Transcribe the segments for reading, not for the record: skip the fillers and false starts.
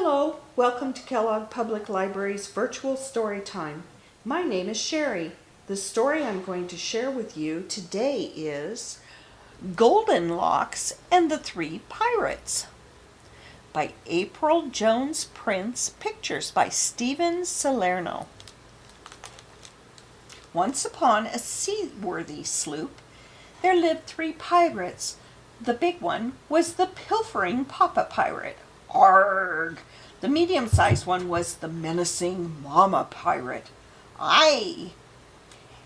Hello, welcome to Kellogg Public Library's virtual story time. My name is Sherry. The story I'm going to share with you today is Goldenlocks and the Three Pirates by April Jones Prince, pictures by Stephen Salerno. Once upon a seaworthy sloop, there lived three pirates. The big one was the pilfering Papa Pirate. Arrgh! The medium-sized one was the menacing Mama Pirate. Aye!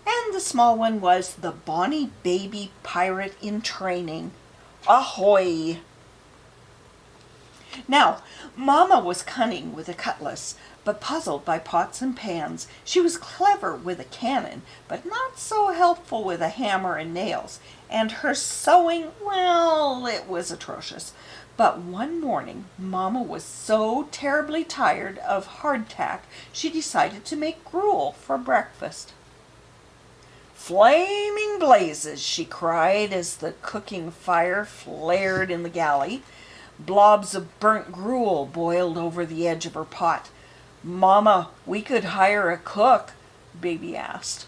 And the small one was the bonny baby pirate in training. Ahoy! Now, Mama was cunning with a cutlass, but puzzled by pots and pans. She was clever with a cannon, but not so helpful with a hammer and nails. And her sewing, well, it was atrocious. But one morning, Mama was so terribly tired of hardtack, she decided to make gruel for breakfast. "Flaming blazes!" she cried as the cooking fire flared in the galley. Blobs of burnt gruel boiled over the edge of her pot. "Mama, we could hire a cook," Baby asked.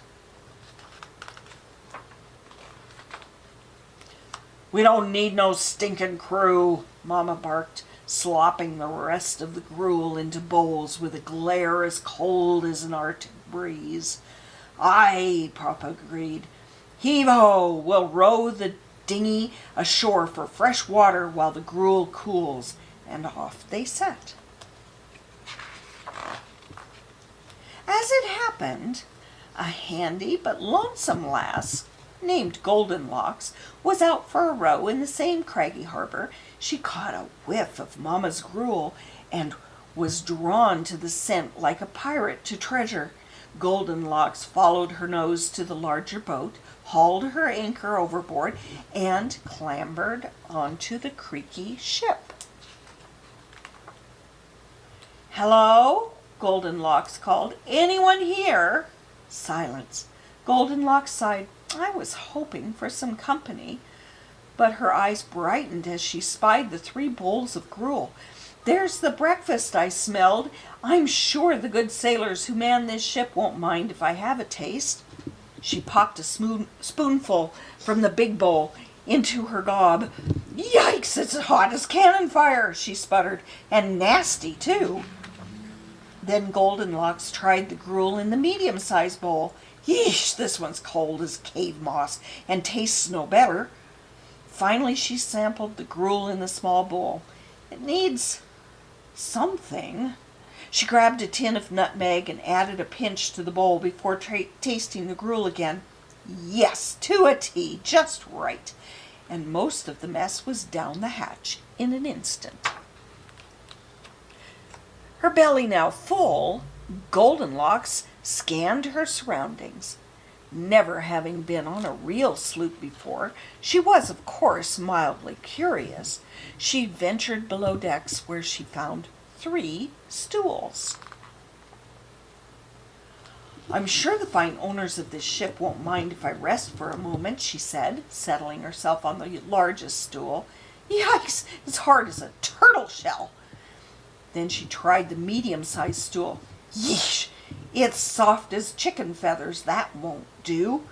"We don't need no stinking crew," Mama barked, slopping the rest of the gruel into bowls with a glare as cold as an Arctic breeze. "Aye," Papa agreed. "Heave-ho! We'll row the dinghy ashore for fresh water while the gruel cools." And off they set. As it happened, a handy but lonesome lass named Goldenlocks was out for a row in the same craggy harbor. She caught a whiff of Mama's gruel and was drawn to the scent like a pirate to treasure. Goldenlocks followed her nose to the larger boat, hauled her anchor overboard, and clambered onto the creaky ship. "Hello?" Goldenlocks called. "Anyone here?" Silence. Goldenlocks sighed. "I was hoping for some company." But her eyes brightened as she spied the 3 bowls of gruel. "There's the breakfast I smelled. I'm sure the good sailors who man this ship won't mind if I have a taste." She popped a spoonful from the big bowl into her gob. "Yikes, it's hot as cannon fire," she sputtered, "and nasty, too." Then Goldenlocks tried the gruel in the medium-sized bowl. "Yeesh, this one's cold as cave moss and tastes no better." Finally, she sampled the gruel in the small bowl. "It needs something." She grabbed a tin of nutmeg and added a pinch to the bowl before tasting the gruel again. Yes, to a T, just right. And most of the mess was down the hatch in an instant. Her belly now full, Goldenlocks scanned her surroundings. Never having been on a real sloop before, she was, of course, mildly curious. She ventured below decks, where she found 3 stools. "I'm sure the fine owners of this ship won't mind if I rest for a moment," she said, settling herself on the largest stool. "Yikes, it's hard as a turtle shell." Then she tried the medium-sized stool. "Yeesh, it's soft as chicken feathers. That won't do."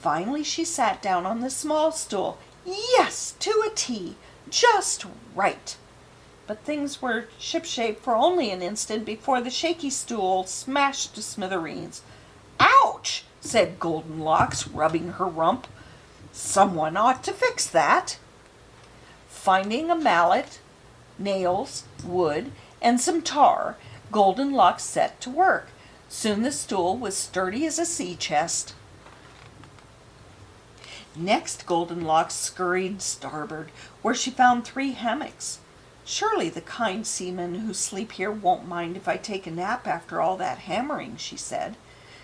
Finally, she sat down on the small stool. Yes, to a T, just right. But things were shipshape for only an instant before the shaky stool smashed to smithereens. "Ouch!" said Goldenlocks, rubbing her rump. "Someone ought to fix that." Finding a mallet, nails, wood, and some tar, Goldenlocks set to work. Soon the stool was sturdy as a sea chest. Next, Goldenlocks scurried starboard, where she found 3 hammocks. "Surely the kind seamen who sleep here won't mind if I take a nap after all that hammering," she said,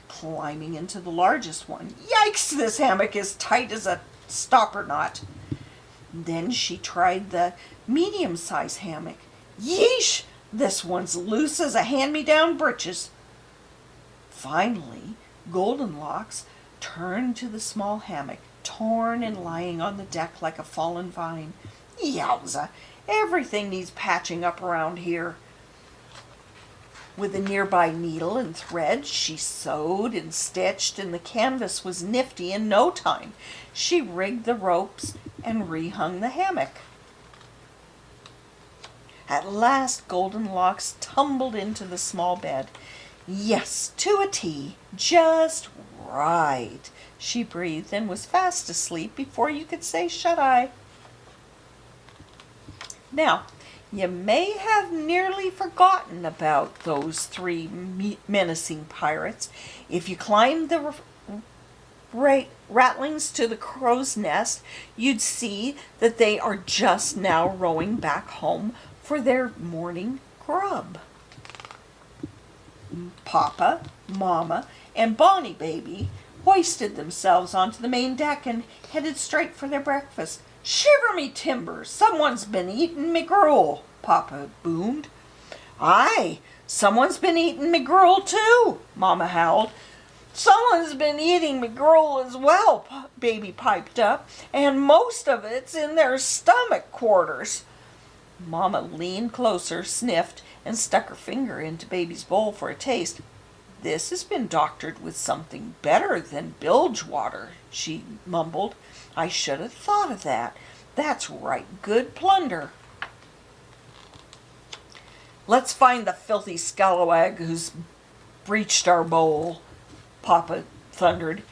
climbing into the largest one. "Yikes, this hammock is tight as a stopper knot." Then she tried the medium-sized hammock. "Yeesh, this one's loose as a hand-me-down breeches." Finally, Goldenlocks turned to the small hammock, torn and lying on the deck like a fallen vine. "Yowza, everything needs patching up around here." With a nearby needle and thread, she sewed and stitched, and the canvas was nifty in no time. She rigged the ropes and rehung the hammock. At last Goldenlocks tumbled into the small bed. Yes, to a T, just right, she breathed, and was fast asleep before you could say shut-eye. Now, you may have nearly forgotten about those three menacing pirates. If you climbed the ratlings to the crow's nest, you'd see that they are just now rowing back home for their morning grub. Papa, Mama, and Bonnie Baby hoisted themselves onto the main deck and headed straight for their breakfast. "Shiver me timbers, someone's been eating me gruel," Papa boomed. "Aye, someone's been eating me gruel too," Mama howled. "Someone's been eating me gruel as well," Baby piped up, "and most of it's in their stomach quarters." Mama leaned closer, sniffed, and stuck her finger into Baby's bowl for a taste. "This has been doctored with something better than bilge water," she mumbled. "I should have thought of that. That's right good plunder." "Let's find the filthy scalawag who's breached our bowl," Papa thundered.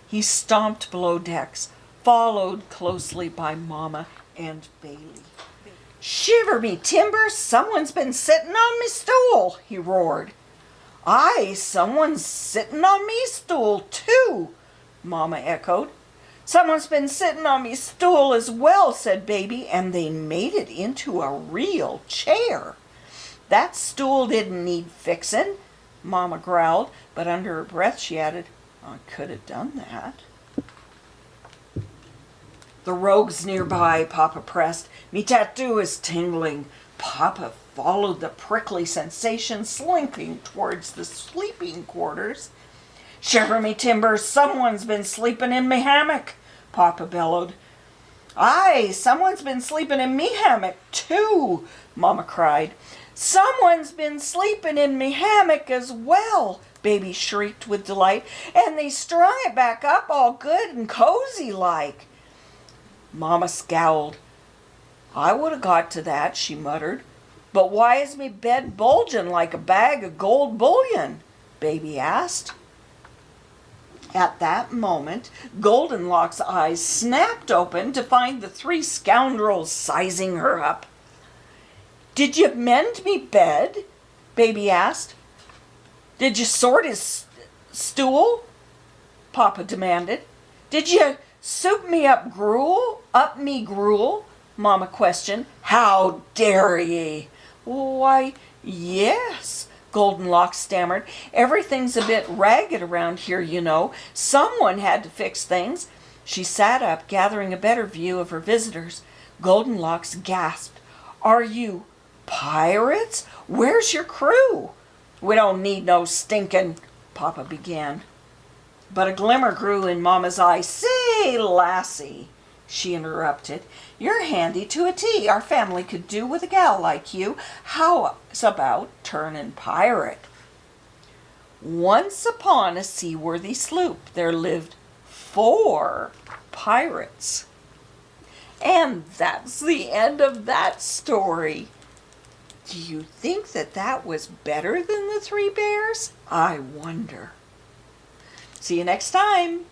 He stomped below decks, followed closely by Mama and Bailey. "Shiver me timbers, someone's been sitting on me stool," he roared. "Aye, someone's sitting on me stool too," Mama echoed. "Someone's been sitting on me stool as well," said Baby, "and they made it into a real chair." "That stool didn't need fixin'," Mama growled, but under her breath she added, "I could have done that." "The rogue's nearby," Papa pressed. "Me tattoo is tingling." Papa followed the prickly sensation, slinking towards the sleeping quarters. "Shiver me timbers, someone's been sleeping in me hammock," Papa bellowed. "Aye, someone's been sleeping in me hammock too," Mama cried. "Someone's been sleeping in me hammock as well," Baby shrieked with delight, "and they strung it back up all good and cozy like." Mama scowled. "I would have got to that," she muttered. "But why is me bed bulging like a bag of gold bullion?" Baby asked. At that moment, Goldenlocks' eyes snapped open to find the three scoundrels sizing her up. "Did you mend me bed?" Baby asked. "Did you sort his stool?" Papa demanded. "Did you soup me up me gruel?" Mama questioned. "How dare ye?" "Why, yes," Goldenlocks stammered. "Everything's a bit ragged around here, you know. Someone had to fix things." She sat up, gathering a better view of her visitors. Goldenlocks gasped. "Are you pirates? Where's your crew?" "We don't need no stinking," Papa began. But a glimmer grew in Mama's eye. "Say, lassie," she interrupted, "you're handy to a T. Our family could do with a gal like you. How's about turning pirate?" Once upon a seaworthy sloop there lived 4 pirates. And that's the end of that story. Do you think that that was better than the 3 bears? I wonder. See you next time.